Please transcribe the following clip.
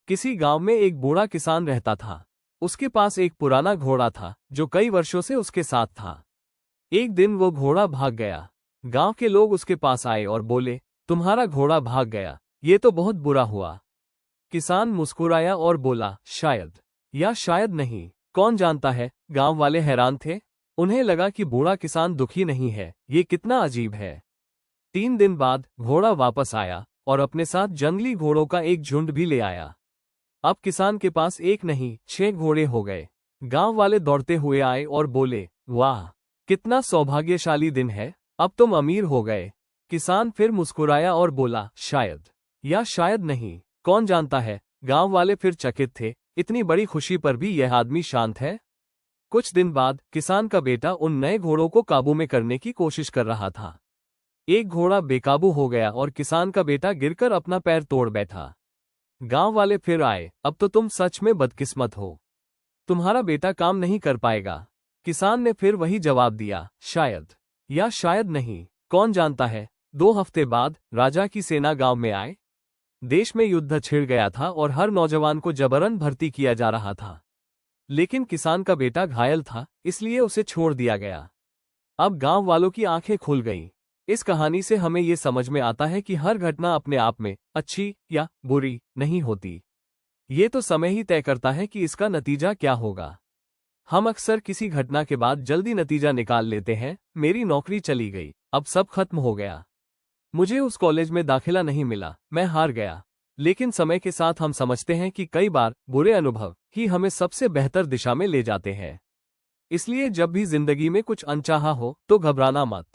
किसी गांव में एक बूढ़ा किसान रहता था। उसके पास एक पुराना घोड़ा था जो कई वर्षों से उसके साथ था। एक दिन वो घोड़ा भाग गया। गांव के लोग उसके पास आए और बोले, तुम्हारा घोड़ा भाग गया, ये तो बहुत बुरा हुआ। किसान मुस्कुराया और बोला, शायद या शायद नहीं, कौन जानता है। गांव वाले हैरान थे। उन्हें लगा कि बूढ़ा किसान दुखी नहीं है, ये कितना अजीब है। 3 दिन बाद घोड़ा वापस आया और अपने साथ जंगली घोड़ों का एक झुंड भी ले आया। अब किसान के पास एक नहीं 6 घोड़े हो गए। गांव वाले दौड़ते हुए आए और बोले, वाह, कितना सौभाग्यशाली दिन है, अब तुम अमीर हो गए। किसान फिर मुस्कुराया और बोला, शायद या शायद नहीं, कौन जानता है। गांव वाले फिर चकित थे, इतनी बड़ी खुशी पर भी यह आदमी शांत है। कुछ दिन बाद किसान का बेटा उन नए घोड़ों को काबू में करने की कोशिश कर रहा था। एक घोड़ा बेकाबू हो गया और किसान का बेटा गिरकर अपना पैर तोड़ बैठा। गांव वाले फिर आए, अब तो तुम सच में बदकिस्मत हो, तुम्हारा बेटा काम नहीं कर पाएगा। किसान ने फिर वही जवाब दिया, शायद या शायद नहीं, कौन जानता है। 2 हफ्ते बाद राजा की सेना गांव में आए। देश में युद्ध छिड़ गया था और हर नौजवान को जबरन भर्ती किया जा रहा था। लेकिन किसान का बेटा घायल था, इसलिए उसे छोड़ दिया गया। अब गांव वालों की आंखें खुल गईं। इस कहानी से हमें ये समझ में आता है कि हर घटना अपने आप में अच्छी या बुरी नहीं होती। ये तो समय ही तय करता है कि इसका नतीजा क्या होगा। हम अक्सर किसी घटना के बाद जल्दी नतीजा निकाल लेते हैं, मेरी नौकरी चली गई, अब सब खत्म हो गया, मुझे उस कॉलेज में दाखिला नहीं मिला, मैं हार गया। लेकिन समय के साथ हम समझते हैं कि कई बार बुरे अनुभव ही हमें सबसे बेहतर दिशा में ले जाते हैं। इसलिए जब भी जिंदगी में कुछ अनचाहा हो तो घबराना मत।